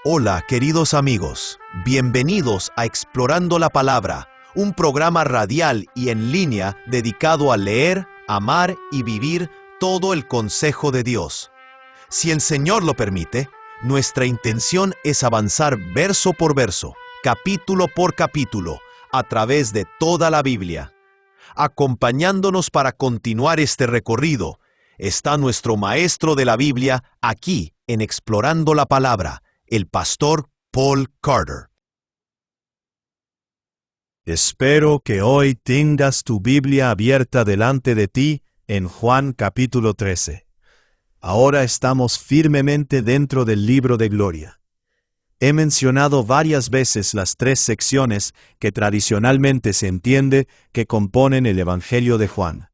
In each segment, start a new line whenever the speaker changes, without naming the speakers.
Hola, queridos amigos. Bienvenidos a Explorando la Palabra, un programa radial y en línea dedicado a leer, amar y vivir todo el consejo de Dios. Si el Señor lo permite, nuestra intención es avanzar verso por verso, capítulo por capítulo, a través de toda la Biblia. Acompañándonos para continuar este recorrido, está nuestro maestro de la Biblia aquí en Explorando la Palabra, el pastor Paul Carter.
Espero que hoy tengas tu Biblia abierta delante de ti en Juan capítulo 13. Ahora estamos firmemente dentro del libro de Gloria. He mencionado varias veces las tres secciones que tradicionalmente se entiende que componen el Evangelio de Juan.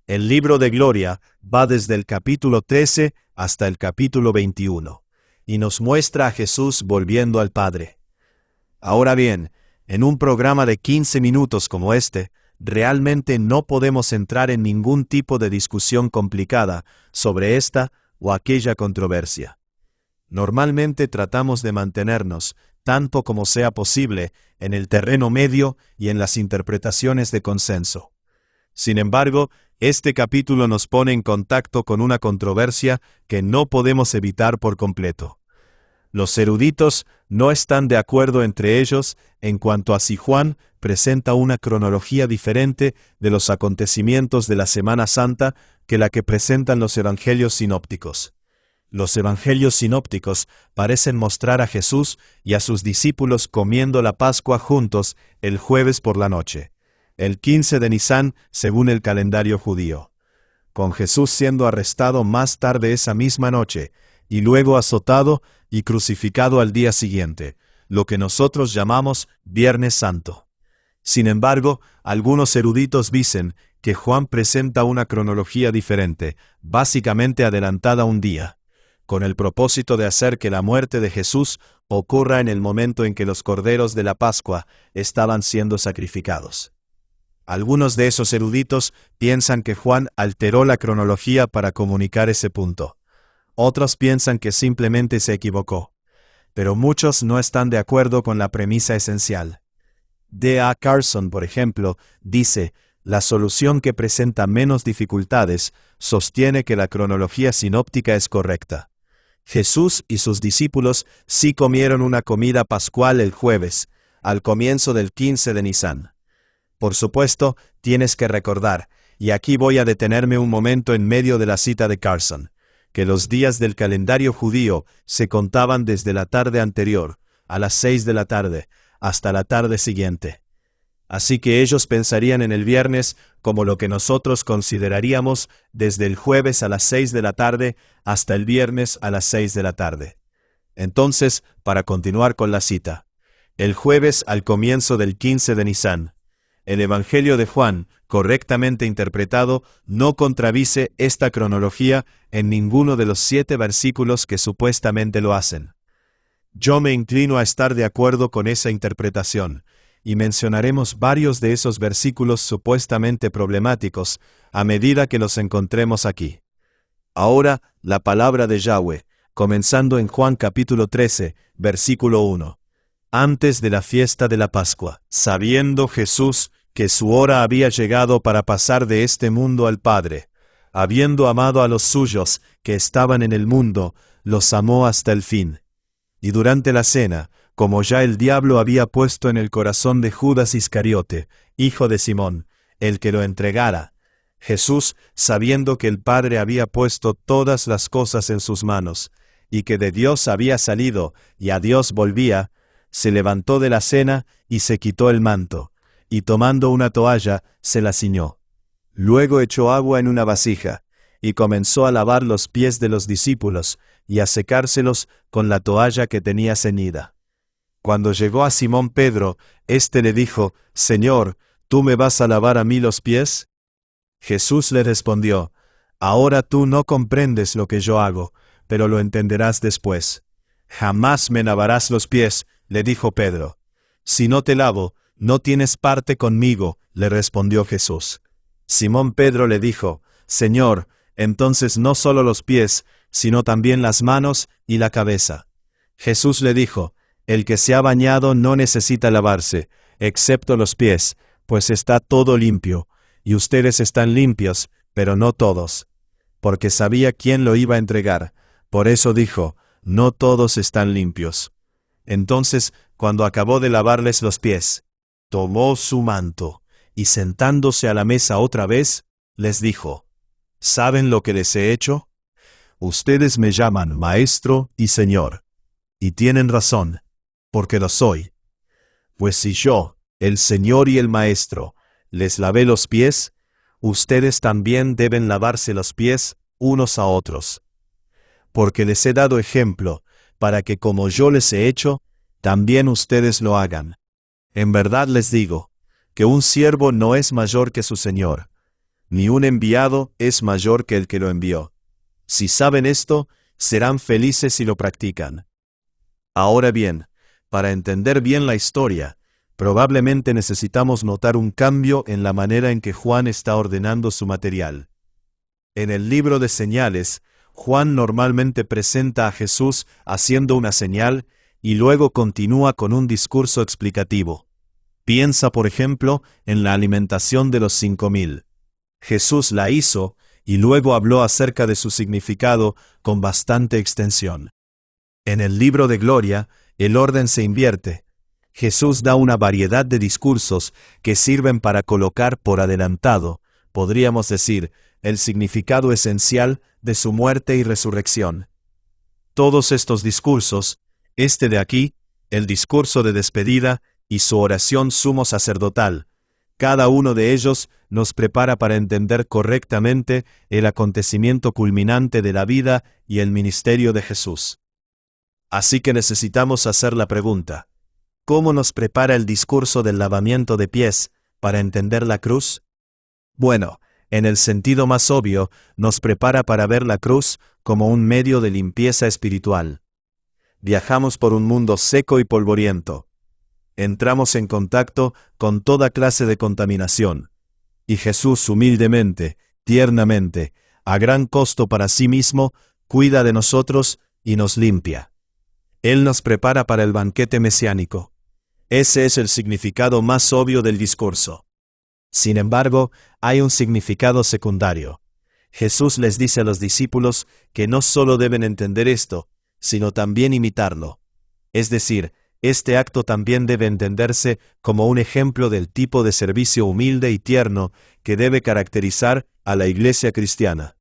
El libro de Gloria va desde el capítulo 13 hasta el capítulo 21. Y nos muestra a Jesús volviendo al Padre. Ahora bien, en un programa de 15 minutos como este, realmente no podemos entrar en ningún tipo de discusión complicada sobre esta o aquella controversia. Normalmente tratamos de mantenernos, tanto como sea posible, en el terreno medio y en las interpretaciones de consenso. Sin embargo, este capítulo nos pone en contacto con una controversia que no podemos evitar por completo. Los eruditos no están de acuerdo entre ellos en cuanto a si Juan presenta una cronología diferente de los acontecimientos de la Semana Santa que la que presentan los evangelios sinópticos. Los evangelios sinópticos parecen mostrar a Jesús y a sus discípulos comiendo la Pascua juntos el jueves por la noche, el 15 de Nisán según el calendario judío, con Jesús siendo arrestado más tarde esa misma noche y luego azotado y crucificado al día siguiente, lo que nosotros llamamos Viernes Santo. Sin embargo, algunos eruditos dicen que Juan presenta una cronología diferente, básicamente adelantada un día, con el propósito de hacer que la muerte de Jesús ocurra en el momento en que los corderos de la Pascua estaban siendo sacrificados. Algunos de esos eruditos piensan que Juan alteró la cronología para comunicar ese punto. Otros piensan que simplemente se equivocó, pero muchos no están de acuerdo con la premisa esencial. D.A. Carson, por ejemplo, dice, la solución que presenta menos dificultades sostiene que la cronología sinóptica es correcta. Jesús y sus discípulos sí comieron una comida pascual el jueves, al comienzo del 15 de Nisán. Por supuesto, tienes que recordar, y aquí voy a detenerme un momento en medio de la cita de Carson, que los días del calendario judío se contaban desde la tarde anterior, a las 6 de la tarde, hasta la tarde siguiente. Así que ellos pensarían en el viernes como lo que nosotros consideraríamos desde el jueves a las 6 de la tarde hasta el viernes a las 6 de la tarde. Entonces, para continuar con la cita, el jueves al comienzo del 15 de Nisán, el Evangelio de Juan, correctamente interpretado, no contradice esta cronología en ninguno de los 7 versículos que supuestamente lo hacen. Yo me inclino a estar de acuerdo con esa interpretación, y mencionaremos varios de esos versículos supuestamente problemáticos a medida que los encontremos aquí. Ahora, la palabra de Yahweh, comenzando en Juan capítulo 13, versículo 1. Antes de la fiesta de la Pascua, sabiendo Jesús que su hora había llegado para pasar de este mundo al Padre, habiendo amado a los suyos que estaban en el mundo, los amó hasta el fin. Y durante la cena, como ya el diablo había puesto en el corazón de Judas Iscariote, hijo de Simón, el que lo entregara, Jesús, sabiendo que el Padre había puesto todas las cosas en sus manos, y que de Dios había salido y a Dios volvía, se levantó de la cena y se quitó el manto, y tomando una toalla, se la ciñó. Luego echó agua en una vasija, y comenzó a lavar los pies de los discípulos, y a secárselos con la toalla que tenía ceñida. Cuando llegó a Simón Pedro, éste le dijo, «Señor, ¿tú me vas a lavar a mí los pies?» Jesús le respondió, «Ahora tú no comprendes lo que yo hago, pero lo entenderás después». «Jamás me lavarás los pies», le dijo Pedro. «Si no te lavo, no tienes parte conmigo», le respondió Jesús. Simón Pedro le dijo, «Señor, entonces no solo los pies, sino también las manos y la cabeza». Jesús le dijo, el que se ha bañado no necesita lavarse, excepto los pies, pues está todo limpio, y ustedes están limpios, pero no todos. Porque sabía quién lo iba a entregar, por eso dijo, no todos están limpios. Entonces, cuando acabó de lavarles los pies, tomó su manto, y sentándose a la mesa otra vez, les dijo, ¿saben lo que les he hecho? Ustedes me llaman Maestro y Señor, y tienen razón, porque lo soy. Pues si yo, el Señor y el Maestro, les lavé los pies, ustedes también deben lavarse los pies unos a otros. Porque les he dado ejemplo, para que como yo les he hecho, también ustedes lo hagan. En verdad les digo, que un siervo no es mayor que su Señor, ni un enviado es mayor que el que lo envió. Si saben esto, serán felices si lo practican. Ahora bien, para entender bien la historia, probablemente necesitamos notar un cambio en la manera en que Juan está ordenando su material. En el libro de señales, Juan normalmente presenta a Jesús haciendo una señal y luego continúa con un discurso explicativo. Piensa, por ejemplo, en la alimentación de los 5,000. Jesús la hizo y luego habló acerca de su significado con bastante extensión. En el libro de Gloria, el orden se invierte. Jesús da una variedad de discursos que sirven para colocar por adelantado, podríamos decir, el significado esencial de su muerte y resurrección. Todos estos discursos, este de aquí, el discurso de despedida y su oración sumo sacerdotal, cada uno de ellos nos prepara para entender correctamente el acontecimiento culminante de la vida y el ministerio de Jesús. Así que necesitamos hacer la pregunta, ¿cómo nos prepara el discurso del lavamiento de pies para entender la cruz? Bueno, en el sentido más obvio, nos prepara para ver la cruz como un medio de limpieza espiritual. Viajamos por un mundo seco y polvoriento. Entramos en contacto con toda clase de contaminación. Y Jesús humildemente, tiernamente, a gran costo para sí mismo, cuida de nosotros y nos limpia. Él nos prepara para el banquete mesiánico. Ese es el significado más obvio del discurso. Sin embargo, hay un significado secundario. Jesús les dice a los discípulos que no solo deben entender esto, sino también imitarlo. Es decir, este acto también debe entenderse como un ejemplo del tipo de servicio humilde y tierno que debe caracterizar a la iglesia cristiana.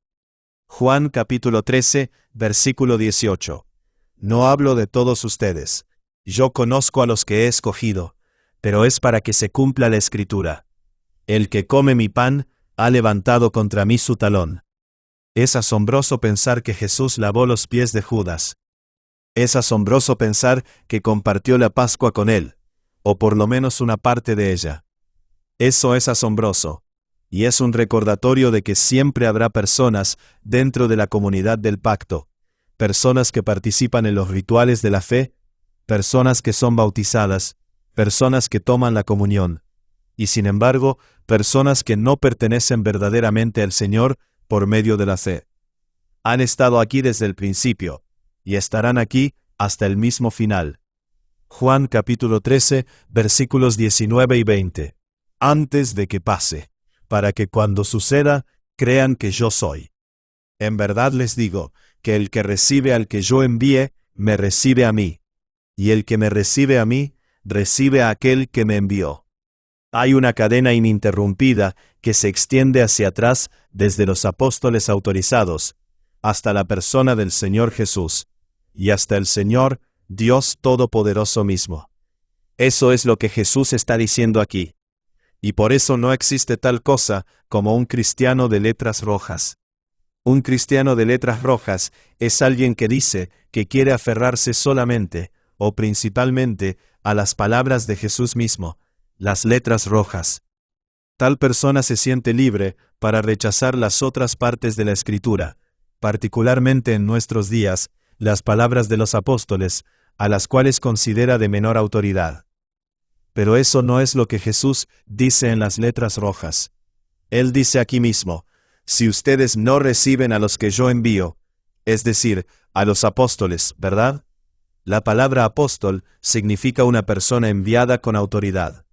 Juan capítulo 13, versículo 18. No hablo de todos ustedes. Yo conozco a los que he escogido, pero es para que se cumpla la Escritura. El que come mi pan ha levantado contra mí su talón. Es asombroso pensar que Jesús lavó los pies de Judas. Es asombroso pensar que compartió la Pascua con él, o por lo menos una parte de ella. Eso es asombroso, y es un recordatorio de que siempre habrá personas dentro de la comunidad del pacto, personas que participan en los rituales de la fe, personas que son bautizadas, personas que toman la comunión, y sin embargo, personas que no pertenecen verdaderamente al Señor por medio de la fe. Han estado aquí desde el principio, y estarán aquí hasta el mismo final. Juan capítulo 13, versículos 19 y 20. Antes de que pase, para que cuando suceda, crean que yo soy. En verdad les digo, que el que recibe al que yo envíe, me recibe a mí. Y el que me recibe a mí, recibe a aquel que me envió. Hay una cadena ininterrumpida que se extiende hacia atrás desde los apóstoles autorizados, hasta la persona del Señor Jesús, y hasta el Señor, Dios Todopoderoso mismo. Eso es lo que Jesús está diciendo aquí. Y por eso no existe tal cosa como un cristiano de letras rojas. Un cristiano de letras rojas es alguien que dice que quiere aferrarse solamente, o principalmente, a las palabras de Jesús mismo, las letras rojas. Tal persona se siente libre para rechazar las otras partes de la Escritura, particularmente en nuestros días, las palabras de los apóstoles, a las cuales considera de menor autoridad. Pero eso no es lo que Jesús dice en las letras rojas. Él dice aquí mismo, si ustedes no reciben a los que yo envío, es decir, a los apóstoles, ¿verdad? La palabra apóstol significa una persona enviada con autoridad.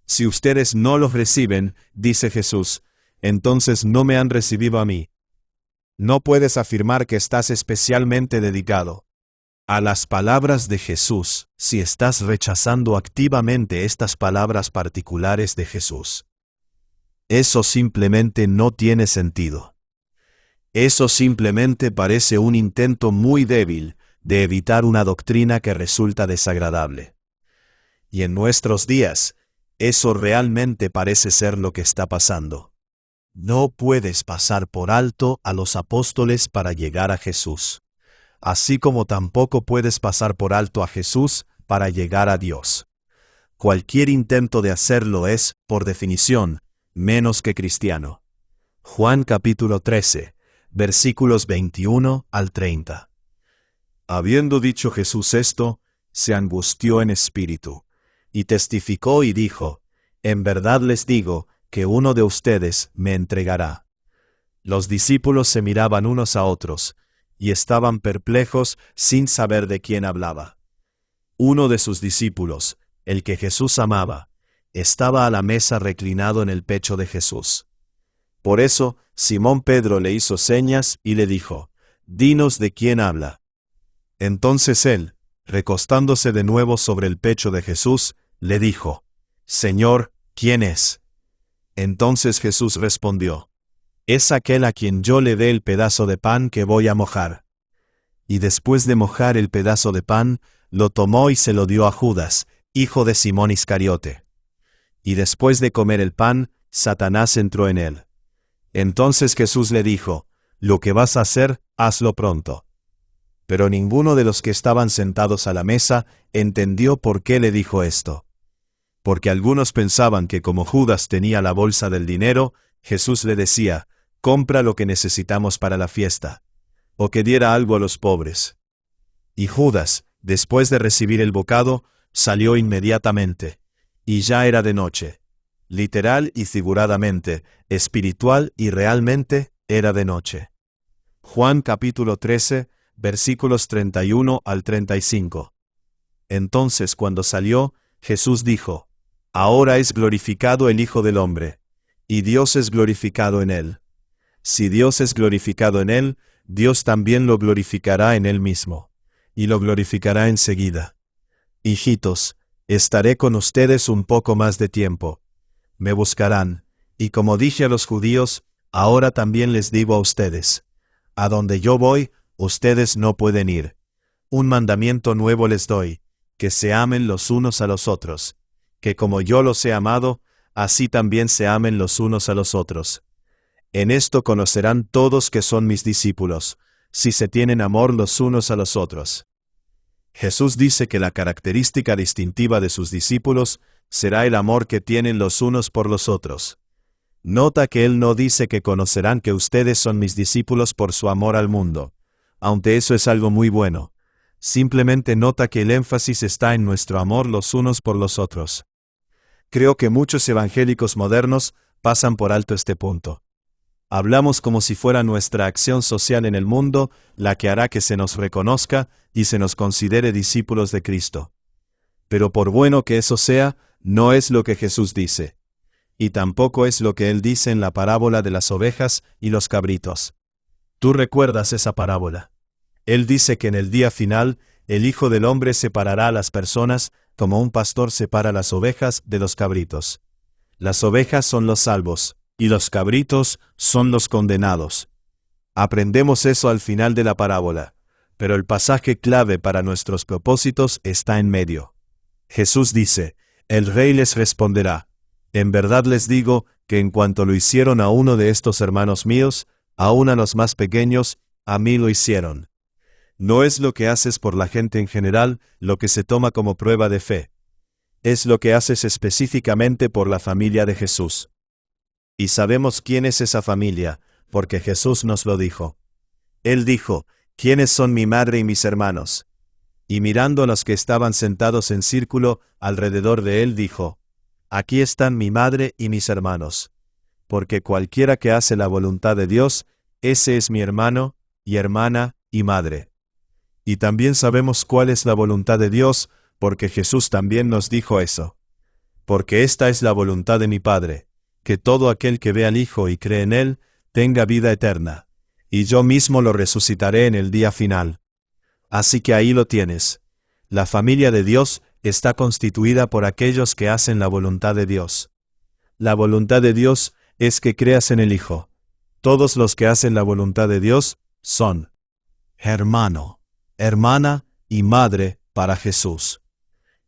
Si ustedes no los reciben, dice Jesús, entonces no me han recibido a mí. No puedes afirmar que estás especialmente dedicado a las palabras de Jesús si estás rechazando activamente estas palabras particulares de Jesús. Eso simplemente no tiene sentido. Eso simplemente parece un intento muy débil de evitar una doctrina que resulta desagradable. Y en nuestros días, eso realmente parece ser lo que está pasando. No puedes pasar por alto a los apóstoles para llegar a Jesús, así como tampoco puedes pasar por alto a Jesús para llegar a Dios. Cualquier intento de hacerlo es, por definición, menos que cristiano. Juan capítulo 13, versículos 21 al 30. Habiendo dicho Jesús esto, se angustió en espíritu, y testificó y dijo, en verdad les digo, que uno de ustedes me entregará. Los discípulos se miraban unos a otros, y estaban perplejos sin saber de quién hablaba. Uno de sus discípulos, el que Jesús amaba, estaba a la mesa reclinado en el pecho de Jesús. Por eso, Simón Pedro le hizo señas y le dijo, «Dinos de quién habla». Entonces él, recostándose de nuevo sobre el pecho de Jesús, le dijo, «Señor, ¿quién es?» Entonces Jesús respondió, «Es aquel a quien yo le dé el pedazo de pan que voy a mojar». Y después de mojar el pedazo de pan, lo tomó y se lo dio a Judas, hijo de Simón Iscariote. Y después de comer el pan, Satanás entró en él. Entonces Jesús le dijo, «Lo que vas a hacer, hazlo pronto». Pero ninguno de los que estaban sentados a la mesa entendió por qué le dijo esto. Porque algunos pensaban que como Judas tenía la bolsa del dinero, Jesús le decía, «Compra lo que necesitamos para la fiesta», o que diera algo a los pobres. Y Judas, después de recibir el bocado, salió inmediatamente, y ya era de noche. Literal y figuradamente, espiritual y realmente, era de noche. Juan capítulo 13, versículos 31 al 35. Entonces cuando salió, Jesús dijo, «Ahora es glorificado el Hijo del Hombre, y Dios es glorificado en él. Si Dios es glorificado en él, Dios también lo glorificará en él mismo, y lo glorificará enseguida. Hijitos, estaré con ustedes un poco más de tiempo. Me buscarán, y como dije a los judíos, ahora también les digo a ustedes, a donde yo voy, ustedes no pueden ir. Un mandamiento nuevo les doy, que se amen los unos a los otros, que como yo los he amado, así también se amen los unos a los otros. En esto conocerán todos que son mis discípulos, si se tienen amor los unos a los otros». Jesús dice que la característica distintiva de sus discípulos será el amor que tienen los unos por los otros. Nota que Él no dice que conocerán que ustedes son mis discípulos por su amor al mundo, aunque eso es algo muy bueno. Simplemente nota que el énfasis está en nuestro amor los unos por los otros. Creo que muchos evangélicos modernos pasan por alto este punto. Hablamos como si fuera nuestra acción social en el mundo la que hará que se nos reconozca y se nos considere discípulos de Cristo. Pero por bueno que eso sea, no es lo que Jesús dice. Y tampoco es lo que Él dice en la parábola de las ovejas y los cabritos. Tú recuerdas esa parábola. Él dice que en el día final, el Hijo del Hombre separará a las personas como un pastor separa las ovejas de los cabritos. Las ovejas son los salvos, y los cabritos son los condenados. Aprendemos eso al final de la parábola, pero el pasaje clave para nuestros propósitos está en medio. Jesús dice, «El Rey les responderá, en verdad les digo que en cuanto lo hicieron a uno de estos hermanos míos, aun a los más pequeños, a mí lo hicieron». No es lo que haces por la gente en general lo que se toma como prueba de fe. Es lo que haces específicamente por la familia de Jesús. Y sabemos quién es esa familia, porque Jesús nos lo dijo. Él dijo, «¿Quiénes son mi madre y mis hermanos?». Y mirando a los que estaban sentados en círculo alrededor de él dijo, «Aquí están mi madre y mis hermanos. Porque cualquiera que hace la voluntad de Dios, ese es mi hermano, y hermana, y madre». Y también sabemos cuál es la voluntad de Dios, porque Jesús también nos dijo eso. Porque esta es la voluntad de mi Padre, que todo aquel que ve al Hijo y cree en Él, tenga vida eterna, y yo mismo lo resucitaré en el día final. Así que ahí lo tienes. La familia de Dios está constituida por aquellos que hacen la voluntad de Dios. La voluntad de Dios es que creas en el Hijo. Todos los que hacen la voluntad de Dios son hermano, hermana y madre para Jesús.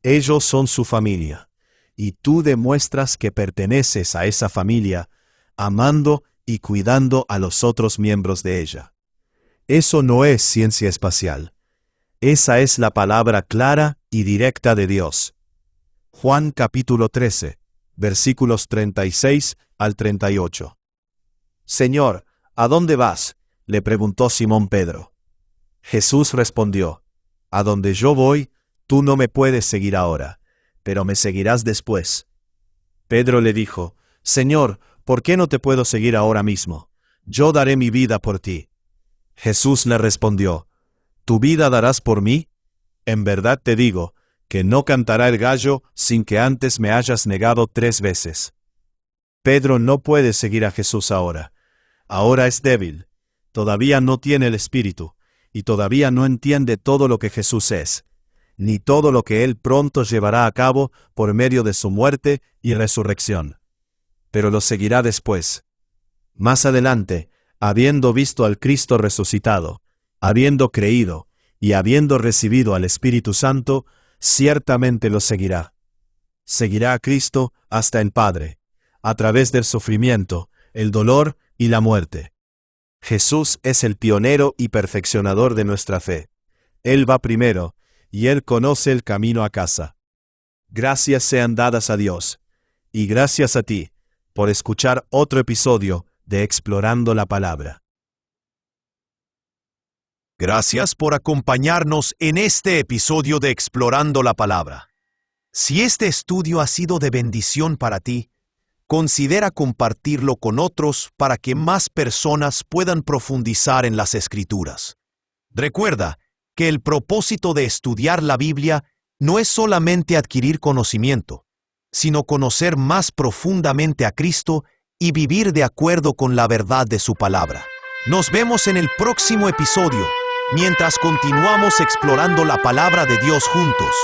Ellos son su familia, y tú demuestras que perteneces a esa familia, amando y cuidando a los otros miembros de ella. Eso no es ciencia espacial. Esa es la palabra clara y directa de Dios. Juan capítulo 13, versículos 36 al 38. Señor, ¿a dónde vas?, le preguntó Simón Pedro. Jesús respondió, a donde yo voy, tú no me puedes seguir ahora, pero me seguirás después. Pedro le dijo, Señor, ¿por qué no te puedo seguir ahora mismo? Yo daré mi vida por ti. Jesús le respondió, ¿tu vida darás por mí? En verdad te digo, que no cantará el gallo sin que antes me hayas negado 3 veces. Pedro no puede seguir a Jesús ahora. Ahora es débil, todavía no tiene el Espíritu, y todavía no entiende todo lo que Jesús es, ni todo lo que Él pronto llevará a cabo por medio de su muerte y resurrección. Pero lo seguirá después. Más adelante, habiendo visto al Cristo resucitado, habiendo creído y habiendo recibido al Espíritu Santo, ciertamente lo seguirá. Seguirá a Cristo hasta el Padre, a través del sufrimiento, el dolor y la muerte. Jesús es el pionero y perfeccionador de nuestra fe. Él va primero, y Él conoce el camino a casa. Gracias sean dadas a Dios, y gracias a ti, por escuchar otro episodio de Explorando la Palabra.
Gracias por acompañarnos en este episodio de Explorando la Palabra. Si este estudio ha sido de bendición para ti, considera compartirlo con otros para que más personas puedan profundizar en las Escrituras. Recuerda que el propósito de estudiar la Biblia no es solamente adquirir conocimiento, sino conocer más profundamente a Cristo y vivir de acuerdo con la verdad de su palabra. Nos vemos en el próximo episodio, mientras continuamos explorando la palabra de Dios juntos.